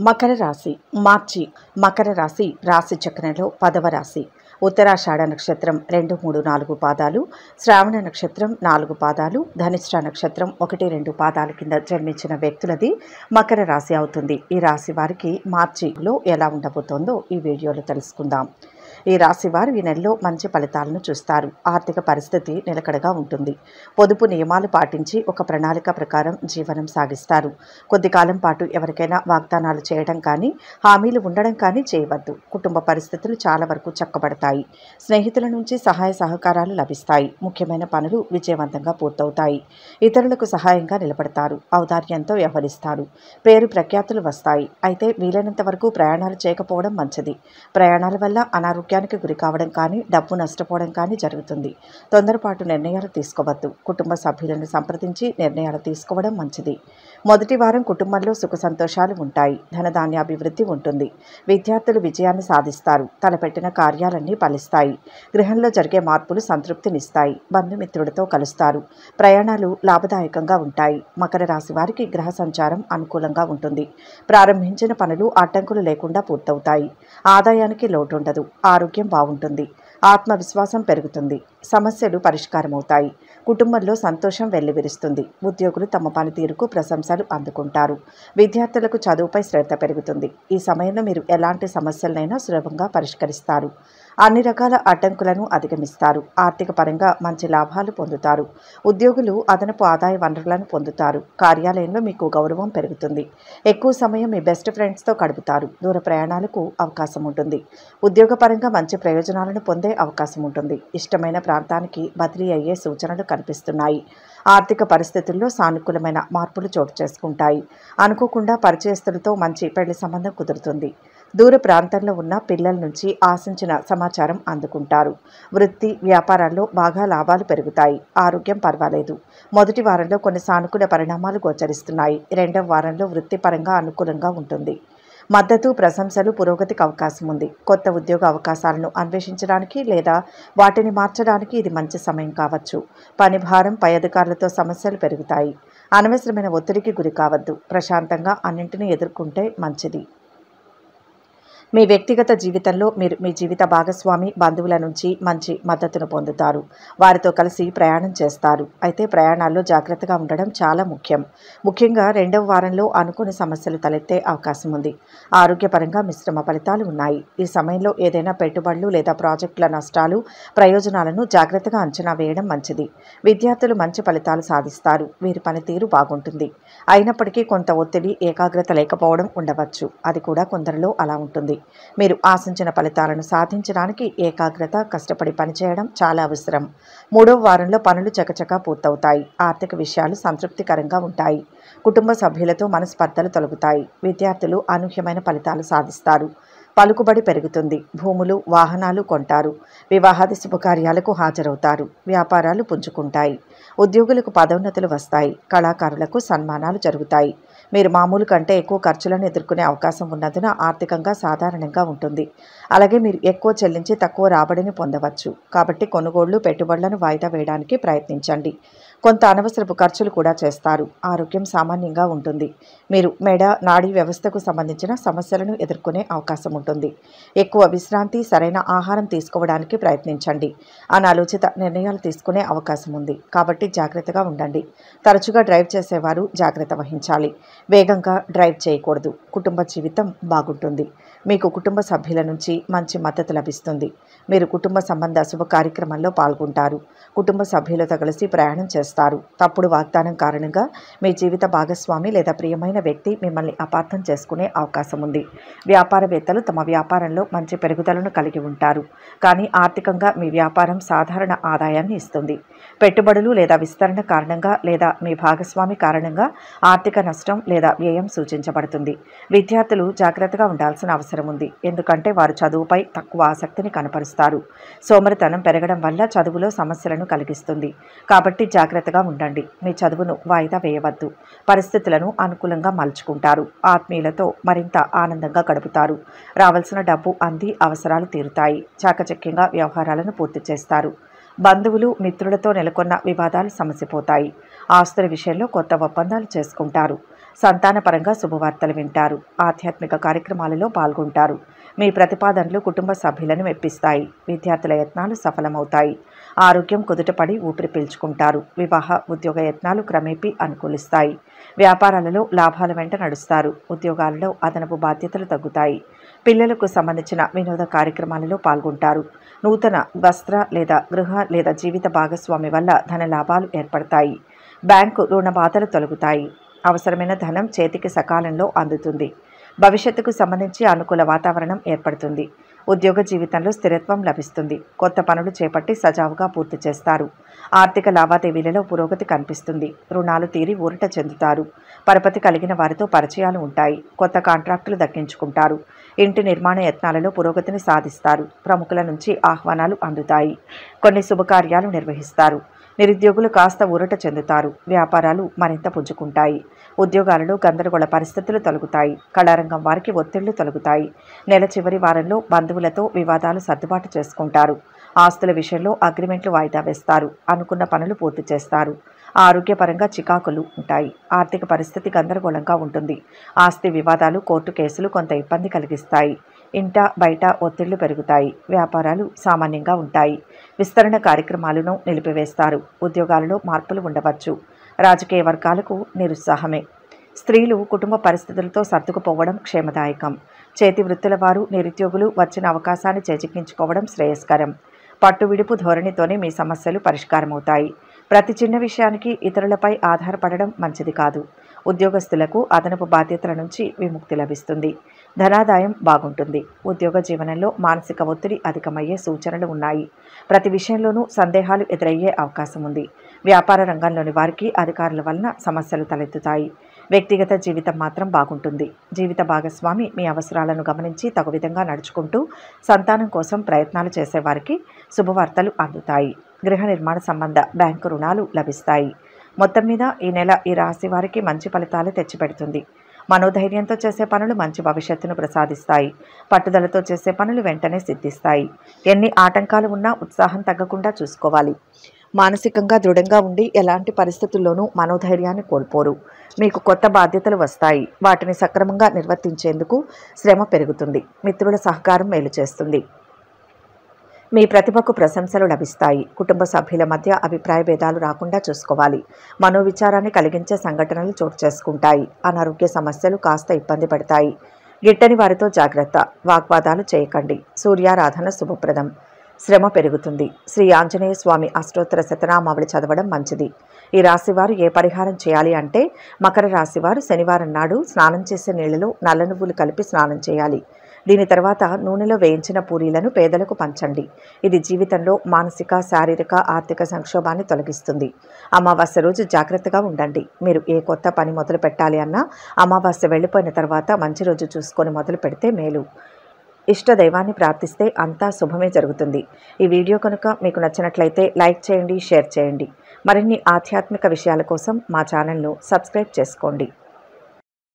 మకర రాశి మార్చి. మకర రాశి రాశి చక్రంలో 10వ రాశి. ఉత్తరాషాఢ నక్షత్రం 2, 3, 4 పాదాలు, శ్రావణ నక్షత్రం 4 పాదాలు, ధనిష్ట నక్షత్రం 1, 2 పాదాల కింద జన్మించిన వ్యక్తులది మకర రాశి అవుతుంది. ఈ రాశి వారికి మార్చిలో ఎలా ఉండబోతోందో ఈ వీడియోలో తెలుసుకుందాం. ఈ రాశి వారు ఈ నెలలో మంచి ఫలితాలను చూస్తారు. ఆర్థిక పరిస్థితి నిలకడగా ఉంటుంది. పొదుపు నియమాలు పాటించి ఒక ప్రణాళిక ప్రకారం జీవనం సాగిస్తారు. కొద్ది కాలం పాటు ఎవరికైనా వాగ్దానాలు చేయడం కానీ, హామీలు ఉండడం కానీ చేయవద్దు. కుటుంబ పరిస్థితులు చాలా వరకు చక్కబడతాయి. స్నేహితుల నుంచి సహాయ సహకారాలు లభిస్తాయి. ముఖ్యమైన పనులు విజయవంతంగా పూర్తవుతాయి. ఇతరులకు సహాయంగా నిలబడతారు. ఔదార్యంతో వ్యవహరిస్తారు. పేరు ప్రఖ్యాతులు వస్తాయి. అయితే వీలైనంత వరకు ప్రయాణాలు చేయకపోవడం మంచిది. ప్రయాణాల వల్ల అనారోగ్యానికి గురి కావడం కానీ, డబ్బు నష్టపోవడం కానీ జరుగుతుంది. తొందరపాటు నిర్ణయాలు తీసుకోవద్దు. కుటుంబ సభ్యులను సంప్రదించి నిర్ణయాలు తీసుకోవడం మంచిది. మొదటి వారం కుటుంబంలో సుఖ సంతోషాలు ఉంటాయి. ధనధాన్యాభివృద్ధి ఉంటుంది. విద్యార్థులు విజయాన్ని సాధిస్తారు. తలపెట్టిన కార్యాలన్నీ ఫలిస్తాయి. గృహంలో జరిగే మార్పులు సంతృప్తినిస్తాయి. బంధుమిత్రులతో కలుస్తారు. ప్రయాణాలు లాభదాయకంగా ఉంటాయి. మకర రాశి వారికి గ్రహ సంచారం అనుకూలంగా ఉంటుంది. ప్రారంభించిన పనులు అడ్డంకులు లేకుండా పూర్తవుతాయి. ఆదాయానికి లోటుండదు. ఆరోగ్యం బాగుంటుంది. ఆత్మవిశ్వాసం పెరుగుతుంది. సమస్యలు పరిష్కారమవుతాయి. కుటుంబంలో సంతోషం వెల్లివిరుస్తుంది. ఉద్యోగులు తమ పనితీరుకు ప్రశంసలు అందుకుంటారు. విద్యార్థులకు చదువుపై శ్రద్ధ పెరుగుతుంది. ఈ సమయంలో మీరు ఎలాంటి సమస్యలనైనా సులభంగా పరిష్కరిస్తారు. అన్ని రకాల అడ్డంకులను అధిగమిస్తారు. ఆర్థిక పరంగా మంచి లాభాలు పొందుతారు. ఉద్యోగులు అదనపు ఆదాయ వనరులను పొందుతారు. కార్యాలయంలో మీకు గౌరవం పెరుగుతుంది. ఎక్కువ సమయం మీ బెస్ట్ ఫ్రెండ్స్తో గడుపుతారు. దూర ప్రయాణాలకు అవకాశం ఉంటుంది. ఉద్యోగపరంగా మంచి ప్రయోజనాలను పొందే అవకాశం ఉంటుంది. ఇష్టమైన ప్రాంతానికి బదిలీ అయ్యే సూచనలు కనిపిస్తున్నాయి. ఆర్థిక పరిస్థితుల్లో సానుకూలమైన మార్పులు చోటు చేసుకుంటాయి. అనుకోకుండా పరిచయస్తులతో మంచి పెళ్లి సంబంధం కుదురుతుంది. దూర ప్రాంతంలో ఉన్న పిల్లల నుంచి ఆశించిన సమాచారం అందుకుంటారు. వృత్తి వ్యాపారాల్లో బాగా లాభాలు పెరుగుతాయి. ఆరోగ్యం పర్వాలేదు. మొదటి వారంలో కొన్ని సానుకూల పరిణామాలు గోచరిస్తున్నాయి. రెండవ వారంలో వృత్తిపరంగా అనుకూలంగా ఉంటుంది. మద్దతు, ప్రశంసలు, పురోగతికి అవకాశం ఉంది. కొత్త ఉద్యోగ అవకాశాలను అన్వేషించడానికి లేదా వాటిని మార్చడానికి ఇది మంచి సమయం కావచ్చు. పని భారం, పై అధికారులతో సమస్యలు పెరుగుతాయి. అనవసరమైన ఒత్తిడికి గురి కావద్దు. ప్రశాంతంగా అన్నింటినీ ఎదుర్కొంటే మంచిది. మీ వ్యక్తిగత జీవితంలో మీరు మీ జీవిత భాగస్వామి, బంధువుల నుంచి మంచి మద్దతును పొందుతారు. వారితో కలిసి ప్రయాణం చేస్తారు. అయితే ప్రయాణాల్లో జాగ్రత్తగా ఉండడం చాలా ముఖ్యం. ముఖ్యంగా రెండవ వారంలో అనుకోని సమస్యలు తలెత్తే అవకాశం ఉంది. ఆరోగ్యపరంగా మిశ్రమ ఫలితాలు ఉన్నాయి. ఈ సమయంలో ఏదైనా పెట్టుబడులు లేదా ప్రాజెక్టుల నష్టాలు, ప్రయోజనాలను జాగ్రత్తగా అంచనా వేయడం మంచిది. విద్యార్థులు మంచి ఫలితాలు సాధిస్తారు. వీరి పనితీరు బాగుంటుంది. అయినప్పటికీ కొంత ఒత్తిడి, ఏకాగ్రత లేకపోవడం ఉండవచ్చు. అది కూడా కొందరిలో అలా ఉంటుంది. మీరు ఆశించిన ఫలితాలను సాధించడానికి ఏకాగ్రత, కష్టపడి పనిచేయడం చాలా అవసరం. మూడవ వారంలో పనులు చకచకా పూర్తవుతాయి. ఆర్థిక విషయాలు సంతృప్తికరంగా ఉంటాయి. కుటుంబ సభ్యులతో మనస్పర్ధలు తొలగుతాయి. విద్యార్థులు అనూహ్యమైన ఫలితాలు సాధిస్తారు. పలుకుబడి పెరుగుతుంది. భూములు, వాహనాలు కొంటారు. వివాహాది శుభకార్యాలకు హాజరవుతారు. వ్యాపారాలు పుంజుకుంటాయి. ఉద్యోగులకు పదోన్నతులు వస్తాయి. కళాకారులకు సన్మానాలు జరుగుతాయి. మీరు మామూలు కంటే ఎక్కువ ఖర్చులను ఎదుర్కొనే అవకాశం ఉన్నందున ఆర్థికంగా సాధారణంగా ఉంటుంది. అలాగే మీరు ఎక్కువ చెల్లించి తక్కువ రాబడిని పొందవచ్చు. కాబట్టి కొనుగోళ్లు, పెట్టుబడులను వాయిదా వేయడానికి ప్రయత్నించండి. కొంత అనవసరపు ఖర్చులు కూడా చేస్తారు. ఆరోగ్యం సామాన్యంగా ఉంటుంది. మీరు మెడ, నాడీ వ్యవస్థకు సంబంధించిన సమస్యలను ఎదుర్కొనే అవకాశం ఉంటుంది. ఎక్కువ విశ్రాంతి, సరైన ఆహారం తీసుకోవడానికి ప్రయత్నించండి. అనాలోచిత నిర్ణయాలు తీసుకునే అవకాశం ఉంది. కాబట్టి జాగ్రత్తగా ఉండండి. తరచుగా డ్రైవ్ చేసేవారు జాగ్రత్త వహించాలి. వేగంగా డ్రైవ్ చేయకూడదు. కుటుంబ జీవితం బాగుంటుంది. మీకు కుటుంబ సభ్యుల నుంచి మంచి మద్దతు లభిస్తుంది. మీరు కుటుంబ సంబంధ శుభ కార్యక్రమంలో పాల్గొంటారు. కుటుంబ సభ్యులతో కలిసి ప్రయాణం చేస్తారు. తప్పుడు వాగ్దానం కారణంగా మీ జీవిత భాగస్వామి లేదా ప్రియమైన వ్యక్తి మిమ్మల్ని అపార్థం చేసుకునే అవకాశం ఉంది. వ్యాపారవేత్తలు తమ వ్యాపారంలో మంచి పెరుగుదలను కలిగి ఉంటారు. కానీ ఆర్థికంగా మీ వ్యాపారం సాధారణ ఆదాయాన్ని ఇస్తుంది. పెట్టుబడులు లేదా విస్తరణ కారణంగా లేదా మీ భాగస్వామి కారణంగా ఆర్థిక నష్టం లేదా వ్యయం సూచించబడుతుంది. విద్యార్థులు జాగ్రత్తగా ఉండాల్సిన అవసరం ఉంది. ఎందుకంటే వారు చదువుపై తక్కువ ఆసక్తిని కనపరుస్తారు. సోమరితనం పెరగడం వల్ల చదువులో సమస్యలను కలిగిస్తుంది. కాబట్టి జాగ్రత్తగా ఉండండి. మీ చదువును వాయిదా వేయవద్దు. పరిస్థితులను అనుకూలంగా మలుచుకుంటారు. ఆత్మీయులతో మరింత ఆనందంగా గడుపుతారు. రావాల్సిన డబ్బు అంది అవసరాలు తీరుతాయి. చాకచక్యంగా వ్యవహారాలను పూర్తి చేస్తారు. బంధువులు, మిత్రులతో నెలకొన్న వివాదాలు సమసిపోతాయి. ఆస్తుల విషయంలో కొత్త ఒప్పందాలు చేసుకుంటారు. సంతానపరంగా శుభవార్తలు వింటారు. ఆధ్యాత్మిక కార్యక్రమాలలో పాల్గొంటారు. మీ ప్రతిపాదనలు కుటుంబ సభ్యులను మెప్పిస్తాయి. విద్యార్థుల యత్నాలు సఫలమవుతాయి. ఆరోగ్యం కుదుటపడి ఊపిరి పీల్చుకుంటారు. వివాహ ఉద్యోగ యత్నాలు క్రమేపీ అనుకూలిస్తాయి. వ్యాపారాలలో లాభాల వెంట నడుస్తారు. ఉద్యోగాలలో అదనపు బాధ్యతలు తగ్గుతాయి. పిల్లలకు సంబంధించిన వినోద కార్యక్రమాలలో పాల్గొంటారు. నూతన వస్త్ర లేదా గృహ లేదా జీవిత భాగస్వామి వల్ల ధన లాభాలు ఏర్పడతాయి. బ్యాంకు రుణ బాధలు తొలగుతాయి. అవసరమైన ధనం చేతికి సకాలంలో అందుతుంది. భవిష్యత్తుకు సంబంధించి అనుకూల వాతావరణం ఏర్పడుతుంది. ఉద్యోగ జీవితంలో స్థిరత్వం లభిస్తుంది. కొత్త పనులు చేపట్టి సజావుగా పూర్తి చేస్తారు. ఆర్థిక లావాదేవీలలో పురోగతి కనిపిస్తుంది. రుణాలు తీరి ఊరట చెందుతారు. పరపతి కలిగిన వారితో పరిచయాలు ఉంటాయి. కొత్త కాంట్రాక్టులు దక్కించుకుంటారు. ఇంటి నిర్మాణ యత్నాలలో పురోగతిని సాధిస్తారు. ప్రముఖుల నుంచి ఆహ్వానాలు అందుతాయి. కొన్ని శుభకార్యాలు నిర్వహిస్తారు. నిరుద్యోగులు కాస్త ఊరట చెందుతారు. వ్యాపారాలు మరింత పుంజుకుంటాయి. ఉద్యోగాలలో గందరగోళ పరిస్థితులు తొలగుతాయి. కళారంగం వారికి ఒత్తిళ్లు తొలగుతాయి. నెల చివరి వారంలో బంధువులతో వివాదాలు సర్దుబాటు చేసుకుంటారు. ఆస్తుల విషయంలో అగ్రిమెంట్లు వాయిదా వేస్తారు. అనుకున్న పనులు పూర్తి చేస్తారు. ఆరోగ్యపరంగా చికాకులు ఉంటాయి. ఆర్థిక పరిస్థితి గందరగోళంగా ఉంటుంది. ఆస్తి వివాదాలు, కోర్టు కేసులు కొంత ఇబ్బంది కలిగిస్తాయి. ఇంట బయట ఒత్తిళ్లు పెరుగుతాయి. వ్యాపారాలు సామాన్యంగా ఉంటాయి. విస్తరణ కార్యక్రమాలను నిలిపివేస్తారు. ఉద్యోగాలలో మార్పులు ఉండవచ్చు. రాజకీయ వర్గాలకు నిరుత్సాహమే. స్త్రీలు కుటుంబ పరిస్థితులతో సర్దుకుపోవడం క్షేమదాయకం. చేతి వృత్తుల వారు, నిరుద్యోగులు వచ్చిన అవకాశాన్ని చేజిక్కించుకోవడం శ్రేయస్కరం. పట్టు విడుపు ధోరణితోనే మీ సమస్యలు పరిష్కారమవుతాయి. ప్రతి చిన్న విషయానికి ఇతరులపై ఆధారపడడం మంచిది కాదు. ఉద్యోగస్తులకు అదనపు బాధ్యతల నుంచి విముక్తి లభిస్తుంది. ధనాదాయం బాగుంటుంది. ఉద్యోగ జీవనంలో మానసిక ఒత్తిడి అధికమయ్యే సూచనలు ఉన్నాయి. ప్రతి విషయంలోనూ సందేహాలు ఎదురయ్యే అవకాశం ఉంది. వ్యాపార రంగంలోని వారికి అధికారుల వలన సమస్యలు తలెత్తుతాయి. వ్యక్తిగత జీవితం మాత్రం బాగుంటుంది. జీవిత భాగస్వామి మీ అవసరాలను గమనించి తగు విధంగా నడుచుకుంటూ సంతానం కోసం ప్రయత్నాలు చేసేవారికి శుభవార్తలు అందుతాయి. గృహ నిర్మాణ సంబంధ బ్యాంకు రుణాలు లభిస్తాయి. మొత్తం మీద ఈ నెల ఈ రాశి వారికి మంచి ఫలితాలు తెచ్చిపెడుతుంది. మనోధైర్యంతో చేసే పనులు మంచి భవిష్యత్తును ప్రసాదిస్తాయి. పట్టుదలతో చేసే పనులు వెంటనే సిద్ధిస్తాయి. ఎన్ని ఆటంకాలు ఉన్నా ఉత్సాహం తగ్గకుండా చూసుకోవాలి. మానసికంగా దృఢంగా ఉండి ఎలాంటి పరిస్థితుల్లోనూ మనోధైర్యాన్ని కోల్పోరు. మీకు కొత్త బాధ్యతలు వస్తాయి. వాటిని సక్రమంగా నిర్వర్తించేందుకు శ్రమ పెరుగుతుంది. మిత్రుల సహకారం మేలు చేస్తుంది. మీ ప్రతిభకు ప్రశంసలు లభిస్తాయి. కుటుంబ సభ్యుల మధ్య అభిప్రాయ భేదాలు రాకుండా చూసుకోవాలి. మనోవిచారాన్ని కలిగించే సంఘటనలు చోటు చేసుకుంటాయి. అనారోగ్య సమస్యలు కాస్త ఇబ్బంది పడతాయి. గిట్టని వారితో జాగ్రత్త. వాగ్వాదాలు చేయకండి. సూర్యారాధన శుభప్రదం. శ్రమ పెరుగుతుంది. శ్రీ ఆంజనేయ స్వామి అష్టోత్తర శతనామావళి చదవడం మంచిది. ఈ రాశివారు ఏ పరిహారం చేయాలి అంటే, మకర రాశివారు శనివారం నాడు స్నానం చేసే నీళ్లలో నల్ల నువ్వులు కలిపి స్నానం చేయాలి. దీని తర్వాత నూనెలో వేయించిన పూరీలను పేదలకు పంచండి. ఇది జీవితంలో మానసిక, శారీరక, ఆర్థిక సంక్షోభాన్ని తొలగిస్తుంది. అమావాస్య రోజు జాగ్రత్తగా ఉండండి. మీరు ఏ కొత్త పని మొదలు పెట్టాలి అన్నా అమావాస్య వెళ్ళిపోయిన తర్వాత మంచి రోజు చూసుకొని మొదలు పెడితే మేలు. ఇష్ట దైవాన్ని ప్రార్థిస్తే అంతా శుభమే జరుగుతుంది. ఈ వీడియో కనుక మీకు నచ్చినట్లయితే లైక్ చేయండి, షేర్ చేయండి. మరిన్ని ఆధ్యాత్మిక విషయాల కోసం మా ఛానల్ను సబ్స్క్రైబ్ చేసుకోండి.